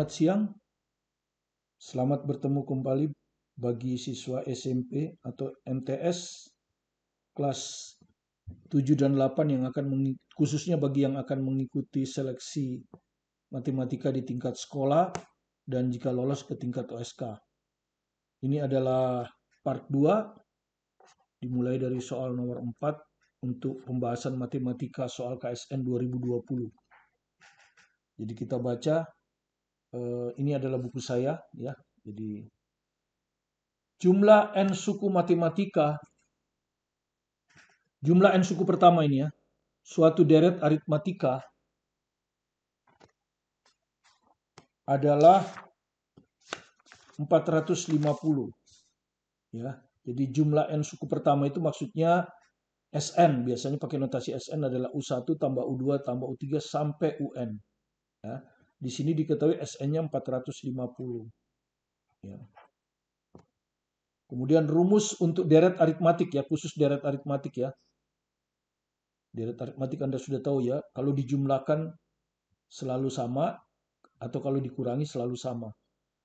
Selamat siang, selamat bertemu kembali bagi siswa SMP atau MTS kelas 7 dan 8 yang khususnya bagi yang akan mengikuti seleksi matematika di tingkat sekolah dan jika lolos ke tingkat OSK. Ini adalah part 2, dimulai dari soal nomor 4 untuk pembahasan matematika soal KSN 2020. Jadi kita baca. Ini adalah buku saya, ya. Jadi jumlah n suku matematika, jumlah n suku pertama ini ya, suatu deret aritmatika adalah 450, ya. Jadi jumlah n suku pertama itu maksudnya Sn, biasanya pakai notasi Sn adalah U1 tambah U2 tambah U3 sampai UN. Ya. Di sini diketahui Sn-nya 450. Ya. Kemudian rumus untuk deret aritmatik ya, khusus deret aritmatik ya. Deret aritmatik Anda sudah tahu ya, kalau dijumlahkan selalu sama atau kalau dikurangi selalu sama.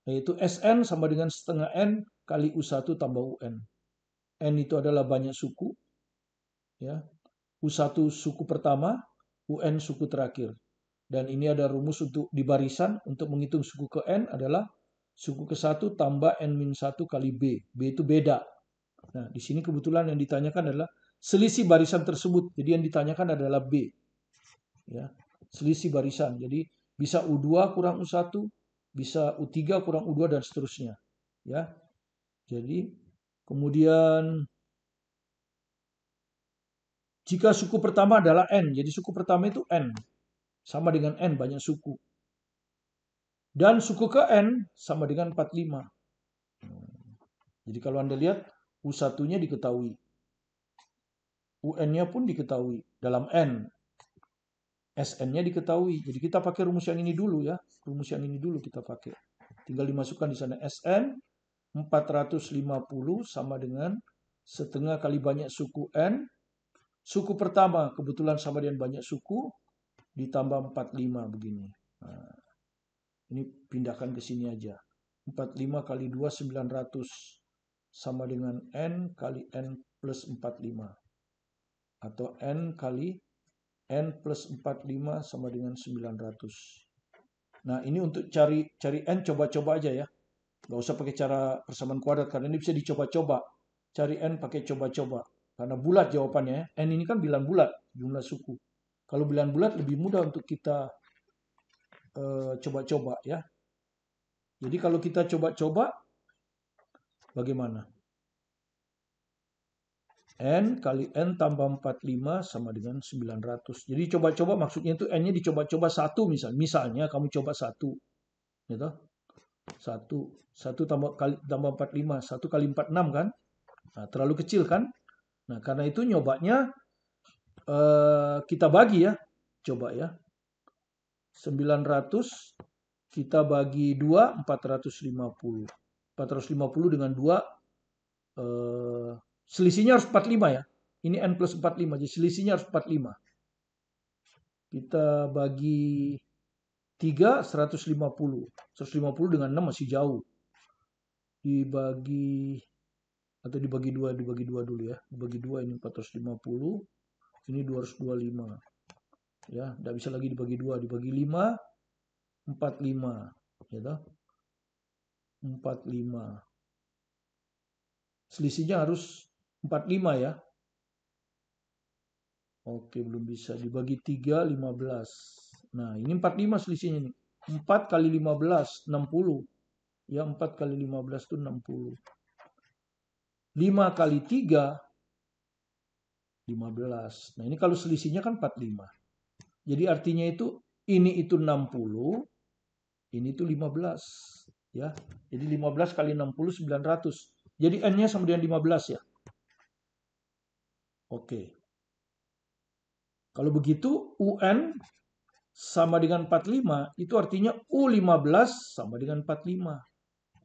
Yaitu Sn sama dengan setengah N kali U1 tambah UN. N itu adalah banyak suku. Ya. U1 suku pertama, UN suku terakhir. Dan ini ada rumus untuk di barisan untuk menghitung suku ke N adalah suku ke-1 tambah N-1 kali B. B itu beda. Nah, di sini kebetulan yang ditanyakan adalah selisih barisan tersebut. Jadi yang ditanyakan adalah B. Ya, selisih barisan. Jadi bisa U2 kurang U1, bisa U3 kurang U2 dan seterusnya. Ya. Jadi kemudian jika suku pertama adalah N, jadi suku pertama itu N. Sama dengan N, banyak suku. Dan suku ke N sama dengan 45. Jadi kalau Anda lihat, U1-nya diketahui. UN-nya pun diketahui. Dalam N. Sn-nya diketahui. Jadi kita pakai rumus yang ini dulu ya. Rumus yang ini dulu kita pakai. Tinggal dimasukkan di sana. Sn 450 sama dengan setengah kali banyak suku N. Suku pertama kebetulan sama dengan banyak suku. Ditambah 45 begini. Nah, ini pindahkan ke sini aja. 45 kali 2 900 sama dengan N kali N plus 45. Atau N kali N plus 45 sama dengan 900. Nah ini untuk cari N coba-coba aja ya. Gak usah pakai cara persamaan kuadrat karena ini bisa dicoba-coba. Cari N pakai coba-coba. Karena bulat jawabannya. N ini kan bilang bulat jumlah suku. Kalau bilang bulat lebih mudah untuk kita coba-coba ya. Jadi kalau kita coba-coba bagaimana? N kali N tambah 45 sama dengan 900. Jadi coba-coba maksudnya itu N-nya dicoba-coba 1 misalnya. Misalnya kamu coba 1. Gitu. 1 tambah 45. 1 kali 46 kan? Nah, terlalu kecil kan? Nah karena itu nyobanya kita bagi ya. Coba ya. 900 kita bagi 2, 450. 450 dengan 2, selisihnya harus 45 ya. Ini N plus 45, jadi selisihnya harus 45. Kita bagi 3, 150. 150 dengan 6 masih jauh. Dibagi 2 dulu ya. Dibagi 2 ini 450. Ini 225. Ya, tidak bisa lagi dibagi 2. Dibagi 5, 45. Ya, 45. Selisihnya harus 45 ya. Oke, belum bisa. Dibagi 3, 15. Nah, ini 45 selisihnya nih. 4 kali 15, 60. Ya, 4 kali 15 itu 60. 5 kali 3, 15. Nah, ini kalau selisihnya kan 45. Jadi artinya itu, ini itu 60, ini itu 15. Ya, jadi 15 kali 60, 900. Jadi N-nya sama dengan 15 ya. Oke. Kalau begitu, UN sama dengan 45, itu artinya U15 sama dengan 45.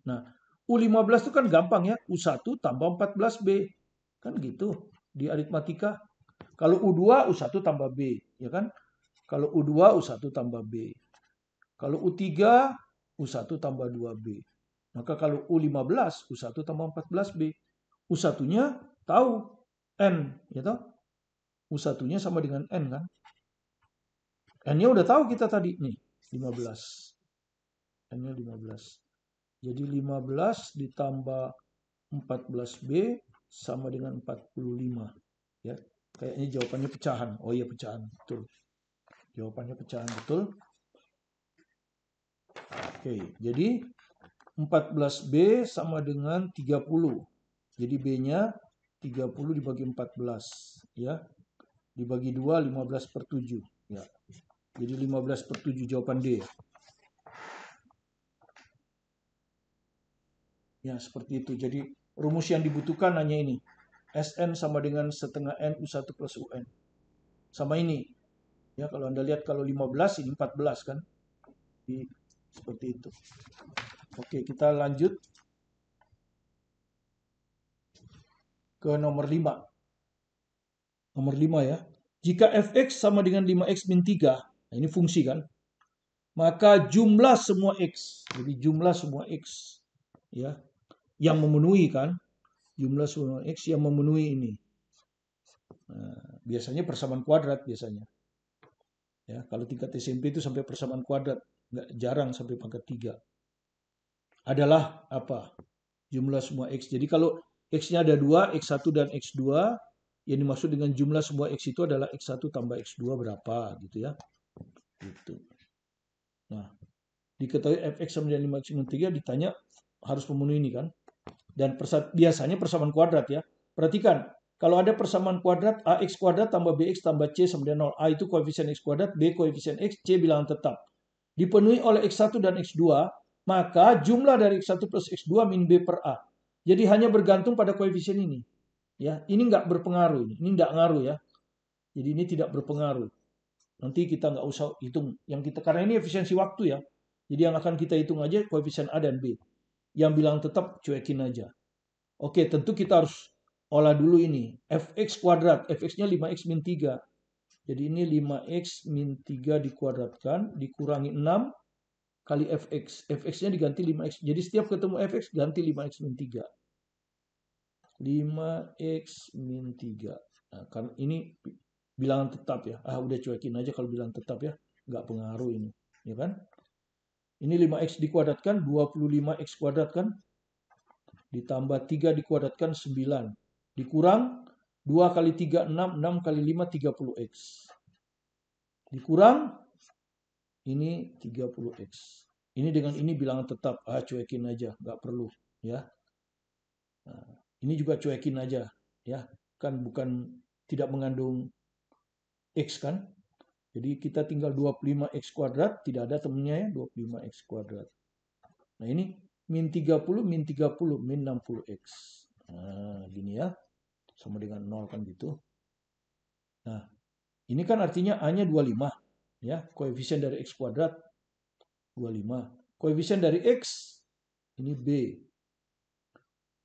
Nah, U15 itu kan gampang ya, U1 tambah 14B. Kan gitu di aritmatika. Kalau U2, U1 tambah B. Ya kan? Kalau U2, U1 tambah B. Kalau U3, U1 tambah 2B. Maka kalau U15, U1 tambah 14B. U1-nya tahu N, ya toh? U1-nya sama dengan N kan? N-nya udah tahu kita tadi nih, 15. N-nya 15. Jadi 15 ditambah 14B sama dengan 45. Ya, kayaknya jawabannya pecahan. Oh iya pecahan, betul. Jawabannya pecahan, betul. Oke, jadi 14B sama dengan 30. Jadi B-nya 30 dibagi 14. Ya, dibagi 2, 15/7. Ya, jadi 15/7 jawaban D. Ya, seperti itu. Jadi rumus yang dibutuhkan hanya ini. Sn sama dengan setengah N U1 plus UN. Sama ini. Ya, kalau Anda lihat kalau 15 ini 14 kan. Jadi, seperti itu. Oke, kita lanjut ke nomor 5. Nomor 5 ya. Jika fx sama dengan 5x min 3, nah ini fungsi kan, maka jumlah semua x, jadi jumlah semua x ya, yang memenuhi kan, jumlah semua x yang memenuhi ini. Nah, biasanya persamaan kuadrat biasanya. Ya, kalau tingkat SMP itu sampai persamaan kuadrat, nggak jarang sampai pangkat 3. Adalah apa? Jumlah semua x. Jadi kalau x-nya ada 2, x1 dan x2, yang dimaksud dengan jumlah semua x itu adalah x1 tambah x2 berapa gitu ya. Gitu. Nah, diketahui fx sama dengan 5x min 3 ditanya harus memenuhi ini kan. Dan biasanya persamaan kuadrat ya. Perhatikan, kalau ada persamaan kuadrat ax kuadrat tambah bx tambah c sama dengan 0. A itu koefisien x kuadrat, b koefisien x, c bilangan tetap. Dipenuhi oleh x1 dan x2, maka jumlah dari x1 plus x2 min b per a. Jadi hanya bergantung pada koefisien ini. Ya, ini nggak berpengaruh, ini nggak ngaruh ya. Jadi ini tidak berpengaruh. Nanti kita nggak usah hitung. Yang kita karena ini efisiensi waktu ya. Jadi yang akan kita hitung aja koefisien A dan B. Yang bilang tetap cuekin aja. Oke, tentu kita harus olah dulu ini. Fx kuadrat, fx-nya 5x min 3. Jadi ini 5x min 3 dikuadratkan, dikurangi 6 kali fx. Fx-nya diganti 5x. Jadi setiap ketemu fx ganti 5x min 3. 5x min 3. Nah, kan ini bilangan tetap ya. Udah cuekin aja kalau bilangan tetap ya. Nggak pengaruh ini. Ya kan? Ini 5x dikuadratkan, 25x kuadrat kan? Ditambah 3 dikuadratkan 9. Dikurang 2 kali 3, 6. 6 kali 5, 30x. Dikurang ini 30x. Ini dengan ini bilangan tetap. Cuekin aja. Nggak perlu. Ya. Nah, ini juga cuekin aja. Ya. Kan bukan tidak mengandung x kan. Jadi kita tinggal 25x kuadrat. Tidak ada temennya ya. 25x kuadrat. Nah ini min 30, min 30, min 60x. Nah gini ya. Sama dengan 0 kan gitu. Nah ini kan artinya A-nya 25. Ya, koefisien dari x kuadrat 25. Koefisien dari x ini B.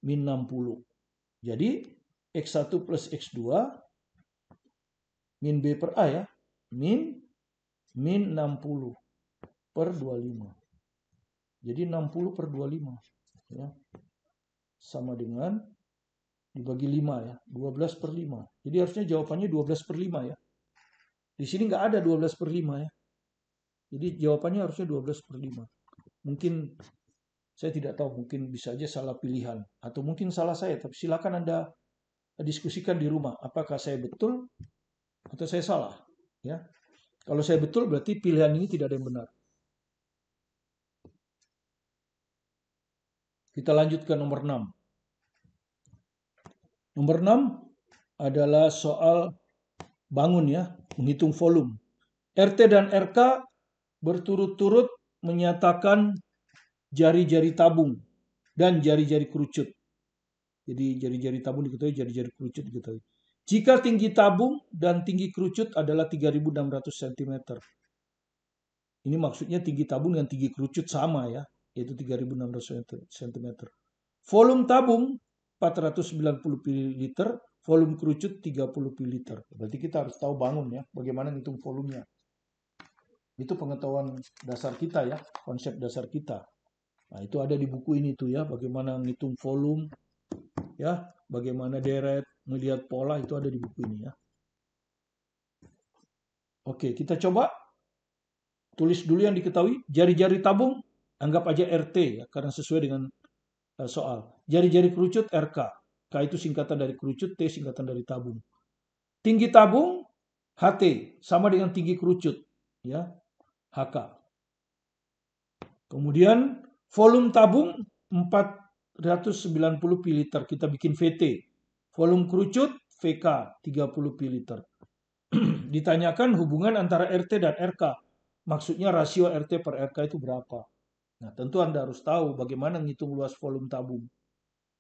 Min 60. Jadi x1 plus x2 min B per A ya. Min 60 per 25. Jadi 60 per 25. Ya. Sama dengan dibagi 5 ya. 12 per 5. Jadi harusnya jawabannya 12 per 5 ya. Di sini nggak ada 12 per 5 ya. Jadi jawabannya harusnya 12 per 5. Mungkin saya tidak tahu, mungkin bisa aja salah pilihan. Atau mungkin salah saya. Tapi silakan Anda diskusikan di rumah. Apakah saya betul atau saya salah. Ya. Kalau saya betul berarti pilihan ini tidak ada yang benar. Kita lanjut ke nomor 6. Nomor 6 adalah soal bangun ya, menghitung volume. RT dan RK berturut-turut menyatakan jari-jari tabung dan jari-jari kerucut. Jadi jari-jari tabung diketahui, jari-jari kerucut diketahui. Jika tinggi tabung dan tinggi kerucut adalah 3.600 cm. Ini maksudnya tinggi tabung dan tinggi kerucut sama ya, yaitu 3.600 cm. Volume tabung 490 ml, volume kerucut 30 ml. Berarti kita harus tahu bangun ya, bagaimana ngitung volumenya. Itu pengetahuan dasar kita ya, konsep dasar kita. Nah, itu ada di buku ini tuh ya, bagaimana ngitung volume, ya, bagaimana deret, melihat pola, itu ada di buku ini ya. Oke, kita coba tulis dulu yang diketahui. Jari-jari tabung, anggap aja RT ya, karena sesuai dengan soal. Jari-jari kerucut RK. K itu singkatan dari kerucut, T singkatan dari tabung. Tinggi tabung HT sama dengan tinggi kerucut ya, HK. Kemudian volume tabung 490 pililiter, kita bikin VT. Volume kerucut VK 30 pililiter. Ditanyakan hubungan antara RT dan RK. Maksudnya rasio RT per RK itu berapa. Nah, tentu Anda harus tahu bagaimana ngitung luas volume tabung.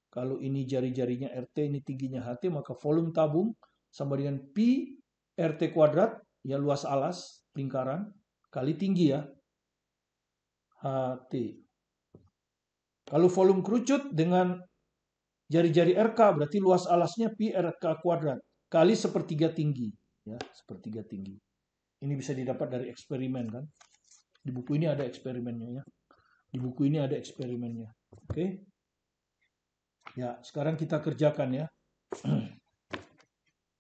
Kalau ini jari-jarinya RT, ini tingginya HT, maka volume tabung sama dengan Pi RT kuadrat, ya luas alas, lingkaran, kali tinggi ya, HT. Kalau volume kerucut dengan jari-jari RK, berarti luas alasnya Pi RK kuadrat, kali sepertiga tinggi. Ya, sepertiga tinggi. Ini bisa didapat dari eksperimen kan. Di buku ini ada eksperimennya ya. Di buku ini ada eksperimennya. Oke. Ya, sekarang kita kerjakan ya.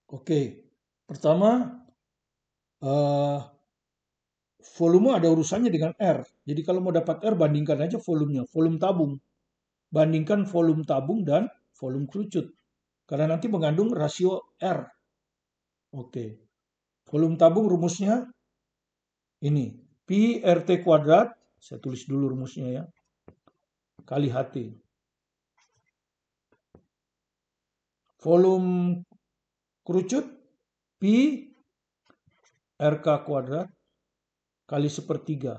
Oke. Pertama, volume ada urusannya dengan R. Jadi kalau mau dapat R, bandingkan aja volumenya. Volume tabung. Bandingkan volume tabung dan volume kerucut. Karena nanti mengandung rasio R. Oke. Volume tabung rumusnya ini. Pi RT kuadrat. Saya tulis dulu rumusnya ya. Kali HT. Volume kerucut Pi RK kuadrat kali sepertiga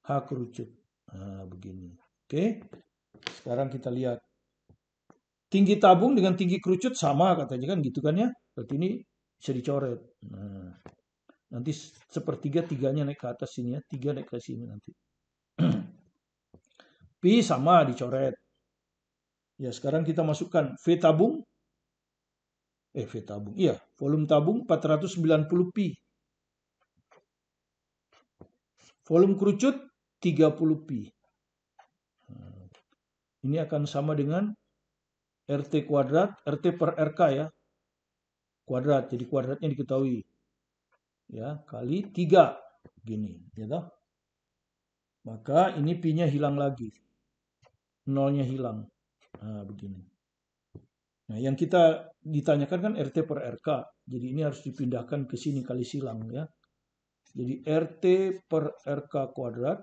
H kerucut. Nah, begini. Oke. Sekarang kita lihat. Tinggi tabung dengan tinggi kerucut sama katanya kan gitu kan ya. Berarti ini bisa dicoret. Nah, nanti sepertiga tiganya naik ke atas sini ya. Tiga naik ke sini nanti. Pi sama dicoret. Ya sekarang kita masukkan V tabung. V tabung. Iya, volume tabung 490 pi. Volume kerucut 30 pi. Ini akan sama dengan RT kuadrat, RT per RK ya. Kuadrat, jadi kuadratnya diketahui. Ya, kali 3. Gini, ya toh? Maka ini pi-nya hilang lagi. Nolnya hilang. Nah, begini. Nah, yang kita ditanyakan kan RT per RK. Jadi ini harus dipindahkan ke sini kali silang ya. Jadi RT per RK kuadrat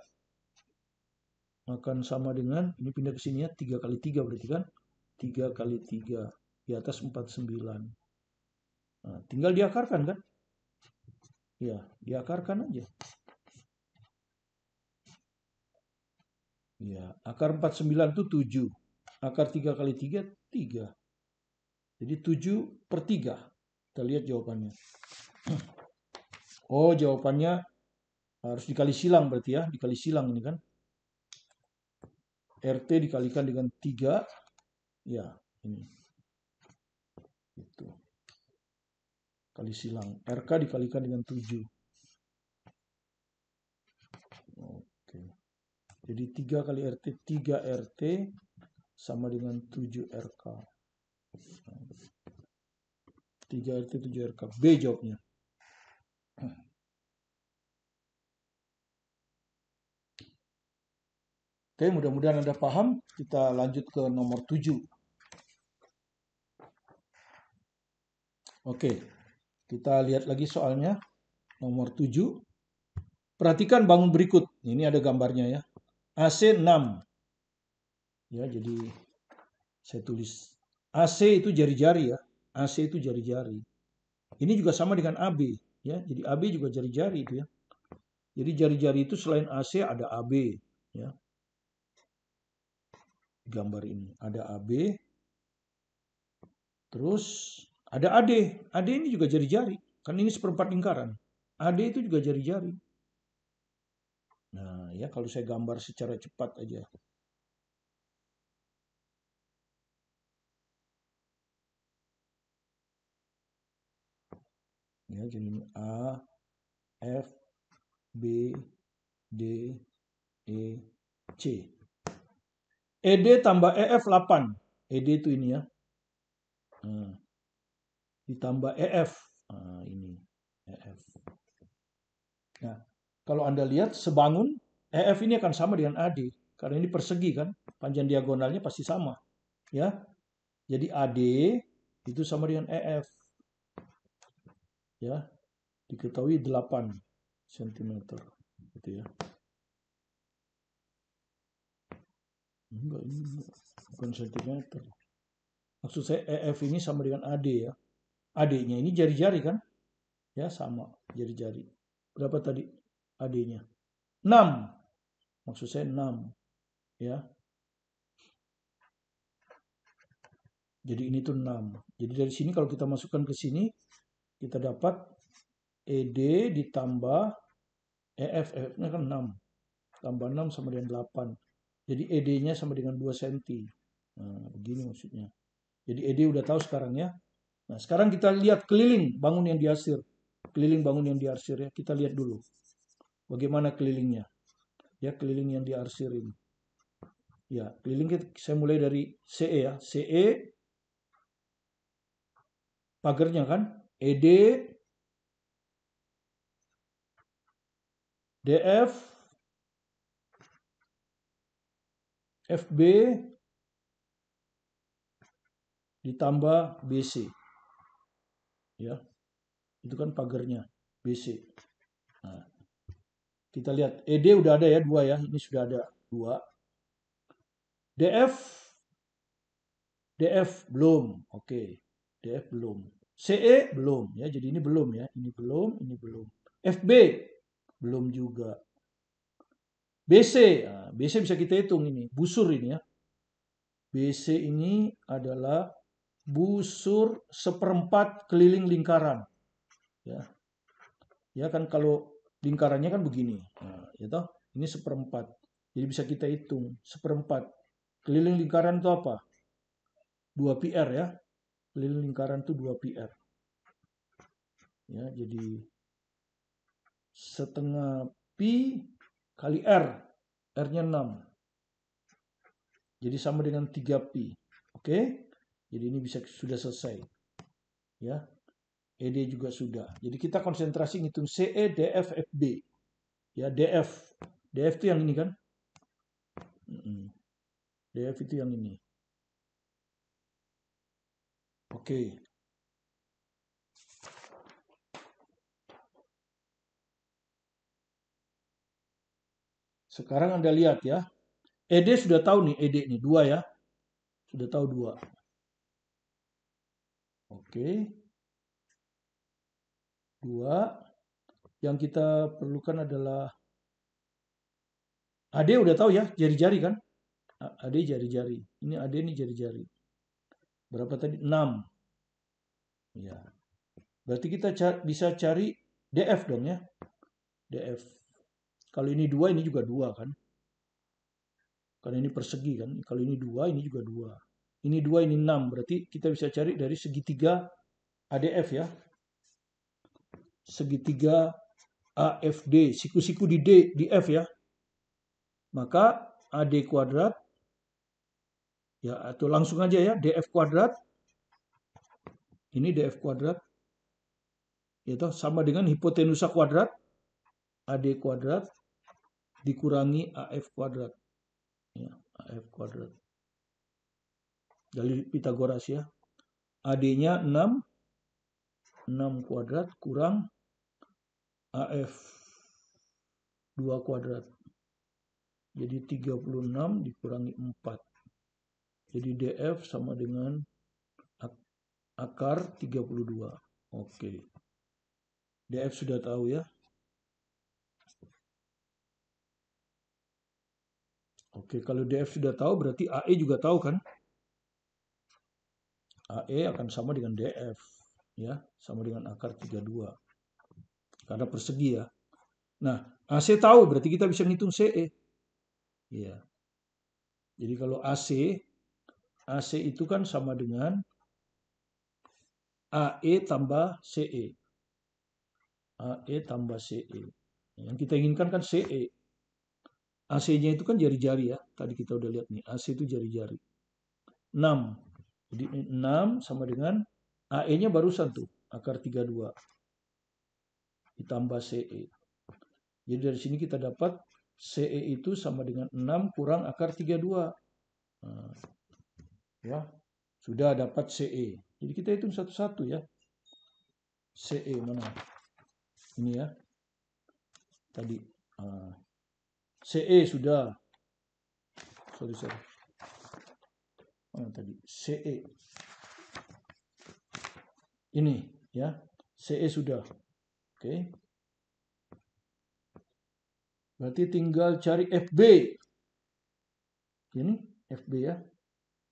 akan sama dengan, ini pindah ke sini ya, 3 kali 3 berarti kan. 3 kali 3 di atas 49. Nah, tinggal diakarkan kan? Ya, diakarkan aja. Ya, akar 49 itu 7. Akar 3 kali 3, 3. Jadi 7 per 3. Kita lihat jawabannya. Oh, jawabannya harus dikali silang berarti ya. Dikali silang ini kan. RT dikalikan dengan 3. Ya, ini. Itu. Kali silang. RK dikalikan dengan 7. Oke. Jadi 3 kali RT, 3 RT sama dengan 7 RK. 3 RT, 7 RK. B jawabnya. Oke, mudah-mudahan Anda paham. Kita lanjut ke nomor 7. Oke, kita lihat lagi soalnya. Nomor 7. Perhatikan bangun berikut. Ini ada gambarnya ya. AC 6. Ya, jadi saya tulis. AC itu jari-jari ya. AC itu jari-jari. Ini juga sama dengan AB. Ya, jadi AB juga jari-jari itu ya. Jadi jari-jari itu selain AC ada AB. Ya. Gambar ini. Ada AB. Terus ada AD. AD ini juga jari-jari. Kan ini seperempat lingkaran. AD itu juga jari-jari. Nah, ya kalau saya gambar secara cepat aja. Ya, jadi ini A, F, B, D, E, C. ED tambah EF 8. ED itu ini ya. Nah, ditambah EF. Nah, ini EF. Nah, kalau Anda lihat sebangun, EF ini akan sama dengan AD. Karena ini persegi kan, panjang diagonalnya pasti sama. Ya, jadi AD itu sama dengan EF. Ya, diketahui 8 cm. Gitu ya. Enggak, ini bukan cm. Maksud saya EF ini sama dengan AD ya. AD-nya ini jari-jari kan? Ya, sama jari-jari. Berapa tadi AD-nya? 6. Maksud saya 6 ya. Jadi ini tuh 6. Jadi dari sini kalau kita masukkan ke sini kita dapat ED ditambah EF. EF-nya kan 6. Tambah 6 sama dengan 8. Jadi ED-nya sama dengan 2 cm. Nah, begini maksudnya. Jadi ED udah tahu sekarang ya. Nah, sekarang kita lihat keliling bangun yang diarsir. Keliling bangun yang diarsir ya. Kita lihat dulu. Bagaimana kelilingnya. Ya, keliling yang diarsir ini. Ya, keliling saya mulai dari CE ya. CE pagarnya kan. ED, DF, FB, ditambah BC. Ya, itu kan pagarnya BC. Nah, kita lihat ED udah ada ya 2 ya. Ini sudah ada 2. DF, DF belum. Oke. DF belum. CE belum ya. Jadi ini belum ya. Ini belum, ini belum. FB belum juga. BC, nah, BC bisa kita hitung ini. Busur ini ya. BC ini adalah busur seperempat keliling lingkaran. Ya, ya kan kalau lingkarannya kan begini. Nah, ya toh, ini seperempat. Jadi bisa kita hitung seperempat. Keliling lingkaran itu apa? 2 PR ya. Keliling lingkaran itu 2 PR. Ya, jadi setengah pi kali R. R-nya 6. Jadi sama dengan 3 pi. Oke? Jadi ini bisa sudah selesai. Ya. ED juga sudah. Jadi kita konsentrasi ngitung CE, DF, FB. Ya, DF. DF itu yang ini kan? DF itu yang ini. Oke. Sekarang Anda lihat ya. ED sudah tahu nih, ED nih 2 ya. Sudah tahu 2. Oke. 2. Yang kita perlukan adalah AD udah tahu ya, jari-jari kan? AD jari-jari. Ini AD ini jari-jari. Berapa tadi? 6. Ya. Berarti kita bisa cari DF dong ya. DF. Kalau ini 2, ini juga 2 kan? Karena ini persegi kan. Kalau ini 2, ini juga 2. Ini 2, ini 6. Berarti kita bisa cari dari segitiga ADF ya. Segitiga AFD. Siku-siku di D, di F ya. Maka AD kuadrat. Ya, atau langsung aja ya. DF kuadrat. Ini DF kuadrat. Yaitu sama dengan hipotenusa kuadrat. AD kuadrat. Dikurangi AF kuadrat. Ya, AF kuadrat. Dari Pitagoras ya. AD-nya 6. 6 kuadrat kurang AF 2 kuadrat. Jadi 36 dikurangi 4. Jadi DF sama dengan akar 32. Oke. DF sudah tahu ya. Oke, kalau DF sudah tahu berarti AE juga tahu kan? AE akan sama dengan DF. Ya, sama dengan akar 32. Karena persegi ya. Nah, AC tahu berarti kita bisa ngitung CE. Ya. Jadi kalau AC itu kan sama dengan AE tambah CE. AE tambah CE. Yang kita inginkan kan CE. AC-nya itu kan jari-jari ya. Tadi kita udah lihat nih, AC itu jari-jari. 6. Jadi 6 sama dengan AE-nya barusan tuh, akar 32. Ditambah CE. Jadi dari sini kita dapat CE itu sama dengan 6 kurang akar 32. Nah, ya, sudah dapat CE. Jadi kita hitung satu-satu ya. CE mana? Ini ya. Tadi. CE sudah. Sorry. Mana tadi? CE. Ini ya. CE sudah. Oke. Berarti tinggal cari FB. Ini FB ya.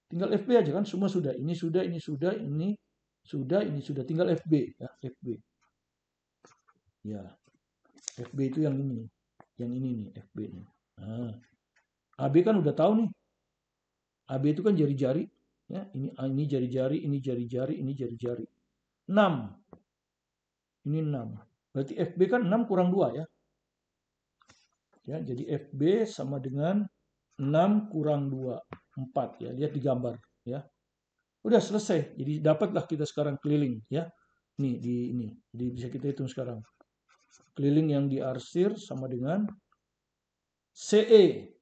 Tinggal FB aja kan, semua sudah. Ini sudah, ini sudah, ini sudah, ini sudah. Tinggal FB ya, FB. Ya. FB itu yang ini. Yang ini nih, FB nih. Nah, AB kan udah tahu nih. AB itu kan jari-jari, ya. Ini jari-jari, ini jari-jari, ini jari-jari. 6. Ini 6. Berarti FB kan 6 kurang 2 ya. Ya, jadi FB sama dengan 6 kurang 2, 4 ya. Lihat di gambar ya. Udah selesai. Jadi dapatlah kita sekarang keliling ya. Nih di ini. Jadi bisa kita hitung sekarang. Keliling yang diarsir sama dengan CE.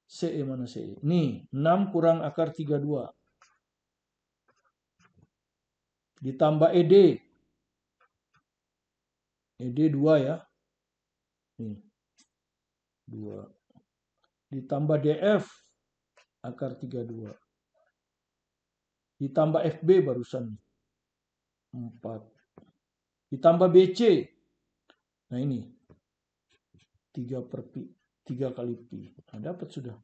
CE mana CE? Nih, 6 kurang akar 32. Ditambah ED. ED 2 ya. Nih. 2. Ditambah DF akar 32. Ditambah FB barusan 4. Ditambah BC. Nah ini 3 per pi, 3 kali pi. Nah, dapat sudah.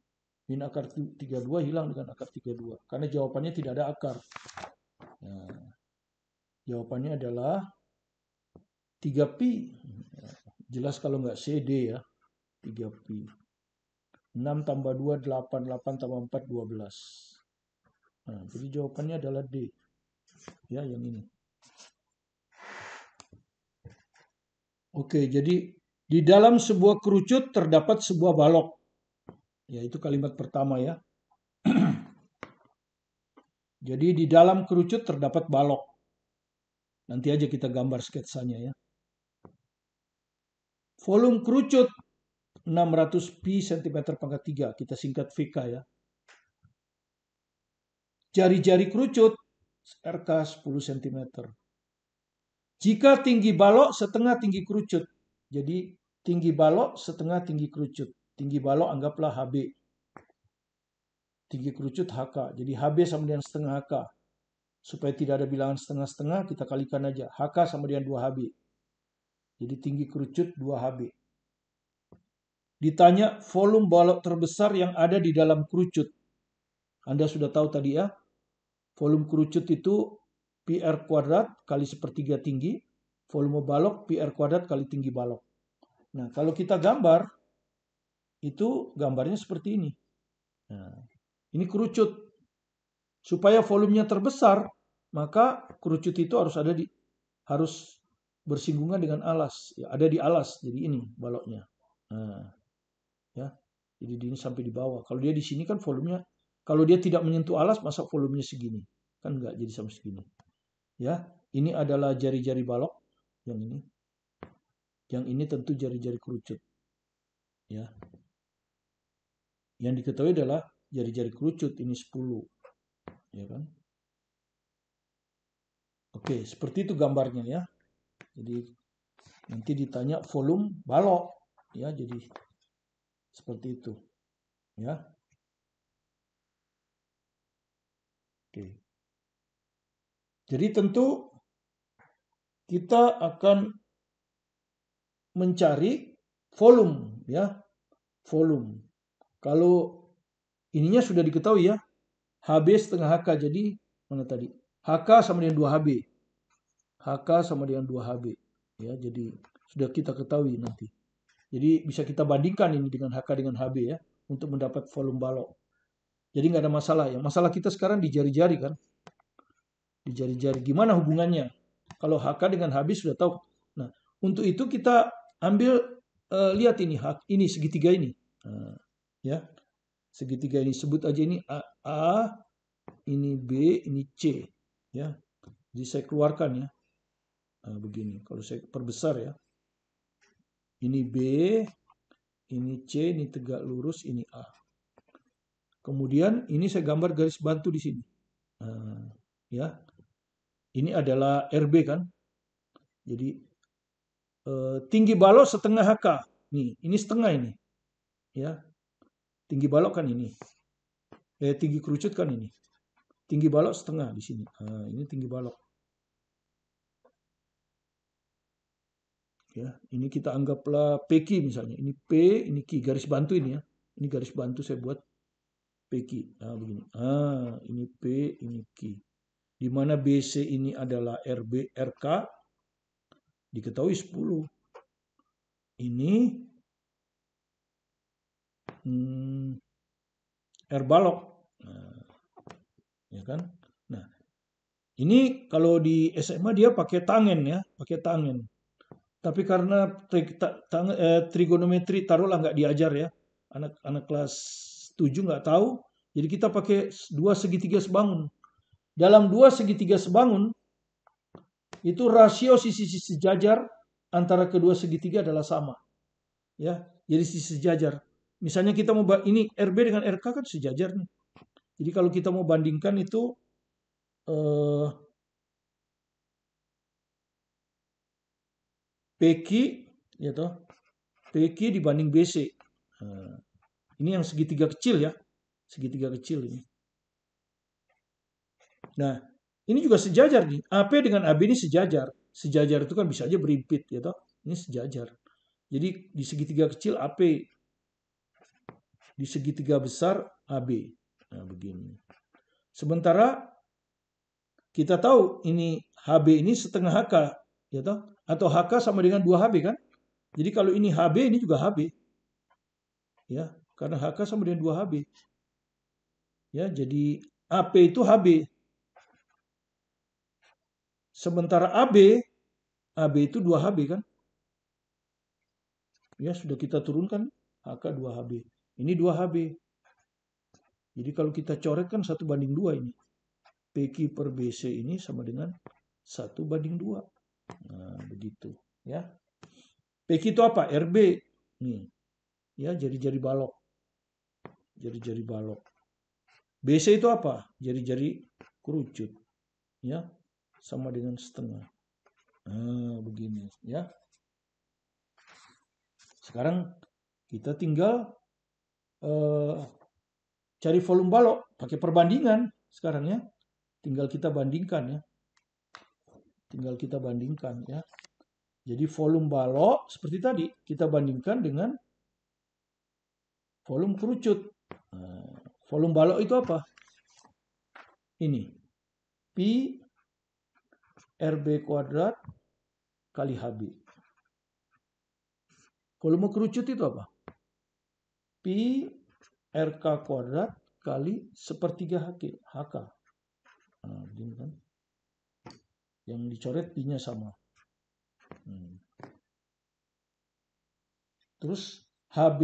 Min akar 32 hilang dengan akar 32. Karena jawabannya tidak ada akar. Nah, jawabannya adalah 3 pi. Jelas kalau nggak CD ya. 3 pi. 6 tambah 2, 8. 8 tambah 4, 12. Nah, jadi jawabannya adalah D. Ya, yang ini. Oke, jadi di dalam sebuah kerucut terdapat sebuah balok. Ya, itu kalimat pertama ya. Jadi di dalam kerucut terdapat balok. Nanti aja kita gambar sketsanya ya. Volume kerucut 600 pi cm pangkat 3. Kita singkat VK ya. Jari-jari kerucut RK 10 cm. Jika tinggi balok setengah tinggi kerucut. Jadi tinggi balok setengah tinggi kerucut. Tinggi balok anggaplah HB. Tinggi kerucut HK. Jadi HB sama dengan setengah HK. Supaya tidak ada bilangan setengah-setengah, kita kalikan aja. HK sama dengan 2 HB. Jadi tinggi kerucut 2 HB. Ditanya volume balok terbesar yang ada di dalam kerucut. Anda sudah tahu tadi ya. Volume kerucut itu PR kuadrat kali sepertiga tinggi. Volume balok PR kuadrat kali tinggi balok. Nah, kalau kita gambar, itu gambarnya seperti ini. Nah, ini kerucut. Supaya volumenya terbesar, maka kerucut itu harus bersinggungan dengan alas. Ya, ada di alas, jadi ini baloknya. Nah, ya, jadi ini sampai di bawah. Kalau dia di sini kan volumenya, kalau dia tidak menyentuh alas, masa volumenya segini? Kan enggak jadi sampai segini. Ya, ini adalah jari-jari balok yang ini. Yang ini tentu jari-jari kerucut. Ya. Yang diketahui adalah jari-jari kerucut ini 10. Ya kan? Oke, seperti itu gambarnya ya. Jadi nanti ditanya volume balok ya, jadi seperti itu. Ya. Oke. Jadi tentu kita akan mencari volume ya. Volume. Kalau ininya sudah diketahui ya. HB setengah HK. Jadi mana tadi? HK sama dengan 2 HB. HK sama dengan 2 HB. Ya, jadi sudah kita ketahui nanti. Jadi bisa kita bandingkan ini dengan HK dengan HB ya. Untuk mendapat volume balok. Jadi nggak ada masalah ya. Masalah kita sekarang di jari-jari kan. Di jari-jari. Gimana hubungannya? Kalau HK dengan HB sudah tahu. Nah, untuk itu kita ambil lihat ini segitiga ini. Ya, segitiga ini sebut aja ini A, ini B, ini C. Ya, jadi saya keluarkan ya. Begini, kalau saya perbesar ya. Ini B, ini C, ini tegak lurus, ini A. Kemudian ini saya gambar garis bantu di sini. Ya, ini adalah RB kan. Jadi tinggi balok setengah HK. Nih, ini setengah ini. Ya, tinggi balok kan ini. Tinggi kerucut kan ini. Tinggi balok setengah di sini. Ini tinggi balok. Ya, ini kita anggaplah PQ misalnya. Ini P, ini Q, garis bantu ini ya. Ini garis bantu saya buat PQ. Begini. Ini P, ini Q. Di mana BC ini adalah RB, RK, diketahui 10. Ini R balok. Ya kan? Nah, ini kalau di SMA dia pakai tangen ya, pakai tangen. Tapi karena trigonometri taruhlah nggak diajar ya, anak-anak kelas 7 nggak tahu, jadi kita pakai dua segitiga sebangun. Dalam dua segitiga sebangun, itu rasio sisi-sisi sejajar antara kedua segitiga adalah sama. Ya, jadi sisi sejajar. Misalnya kita mau ini RB dengan RK kan sejajar nih. Jadi kalau kita mau bandingkan itu PQ ya toh, PQ dibanding BC. Ini yang segitiga kecil ya, segitiga kecil ini. Nah, ini juga sejajar nih. AP dengan AB ini sejajar. Sejajar itu kan bisa aja berimpit ya toh. Ini sejajar. Jadi di segitiga kecil AP, di segitiga besar AB. Nah, begini. Sementara kita tahu ini HB ini setengah HK, ya toh? Atau HK sama dengan 2HB kan? Jadi kalau ini HB, ini juga HB. Ya, karena HK sama dengan 2HB. Ya, jadi AP itu HB. Sementara AB itu 2HB kan? Ya, sudah kita turunkan HK 2HB. Ini 2HB. Jadi kalau kita coret kan 1:2 ini. PQ per BC ini sama dengan 1:2. Nah, begitu. Ya. PQ itu apa? RB. Nih. Ya, jari-jari balok. Jari-jari balok. BC itu apa? Jari-jari kerucut. Ya, sama dengan setengah. Nah, begini. Ya. Sekarang kita tinggal cari volume balok pakai perbandingan sekarang ya. Tinggal kita bandingkan ya. Tinggal kita bandingkan ya. Jadi volume balok seperti tadi kita bandingkan dengan volume kerucut. Nah, volume balok itu apa? Ini Pi RB kuadrat kali HB. Volume kerucut itu apa? Pi RK kuadrat kali 1/3 HK. Nah, begini kan. Yang dicoret Pi-nya sama. Terus HB,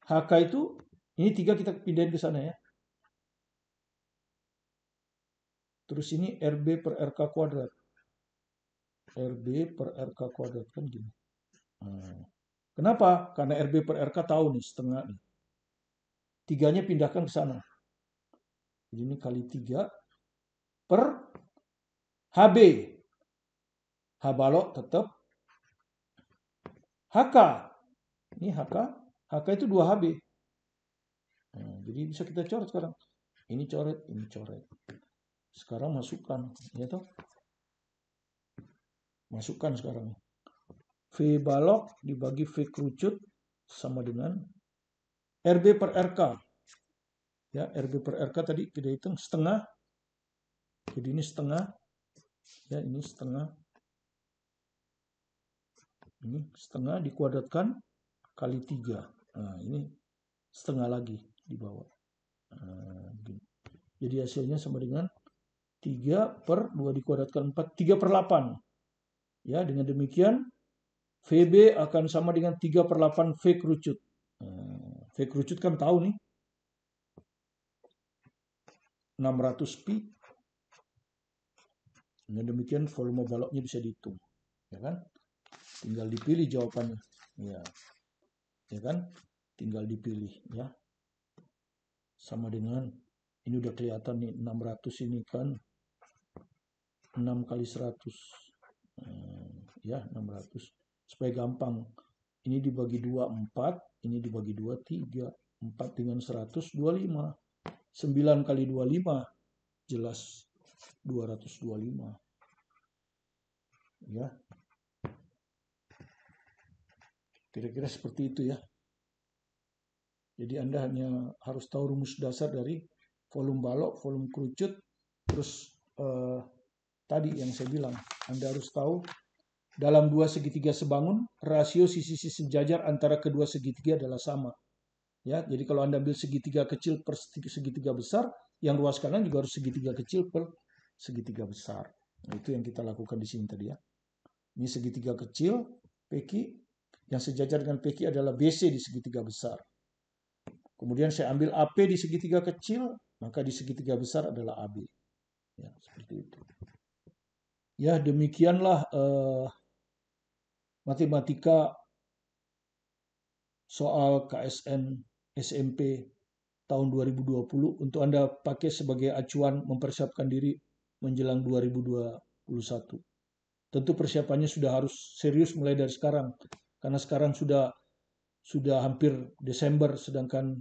HK itu, ini 3 kita pindahin ke sana ya. Terus ini RB per RK kuadrat. RB per RK kuadrat kan gini. Kenapa? Karena RB per RK tahu nih setengah nih. 3-nya pindahkan ke sana. Jadi ini kali 3 per HB. H balok tetap HK. Ini HK. HK itu 2HB. Nah, jadi bisa kita coret sekarang. Ini coret, ini coret. Sekarang masukkan, ya toh? Masukkan sekarang. V balok dibagi V kerucut sama dengan RB per RK. Ya, RB per RK tadi kita hitung setengah. Jadi ini setengah. Ya, ini setengah. Ini setengah dikuadratkan kali 3. Nah, ini setengah lagi di bawah. Nah, jadi hasilnya sama dengan 3 per 2 dikuadratkan 4. 3/8. Ya, dengan demikian VB akan sama dengan 3/8 V kerucut. V kerucut kan tahu nih, 600 pi. Dengan demikian volume baloknya bisa dihitung, ya kan? Tinggal dipilih jawabannya, ya kan? Tinggal dipilih, ya. Sama dengan ini udah kelihatan nih, 600 ini kan 6 kali 100, ya 600. Supaya gampang, ini dibagi 2 4, ini dibagi 2 3, 4 dengan 100 25, 9 kali 25 jelas 225, ya. Kira-kira seperti itu ya. Jadi Anda hanya harus tahu rumus dasar dari volume balok, volume kerucut, terus tadi yang saya bilang, Anda harus tahu dalam dua segitiga sebangun, rasio sisi-sisi sejajar antara kedua segitiga adalah sama. Ya, jadi kalau Anda ambil segitiga kecil per segitiga besar, yang ruas kanan juga harus segitiga kecil per segitiga besar. Nah, itu yang kita lakukan di sini tadi ya. Ini segitiga kecil, PQ, yang sejajar dengan PQ adalah BC di segitiga besar. Kemudian saya ambil AP di segitiga kecil, maka di segitiga besar adalah AB. Ya, seperti itu. Ya, demikianlah matematika soal KSN SMP tahun 2020 untuk Anda pakai sebagai acuan mempersiapkan diri menjelang 2021. Tentu persiapannya sudah harus serius mulai dari sekarang, karena sekarang sudah hampir Desember, sedangkan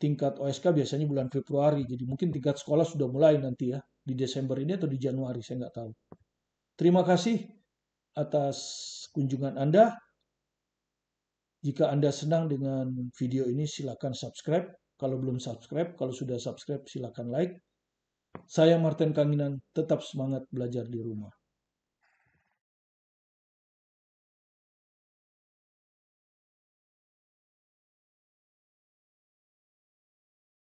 tingkat OSK biasanya bulan Februari, jadi mungkin tingkat sekolah sudah mulai nanti ya, di Desember ini atau di Januari, saya nggak tahu. Terima kasih atas kunjungan Anda. Jika Anda senang dengan video ini, silakan subscribe. Kalau belum subscribe, kalau sudah subscribe, silakan like. Saya Martin Kanginan, tetap semangat belajar di rumah.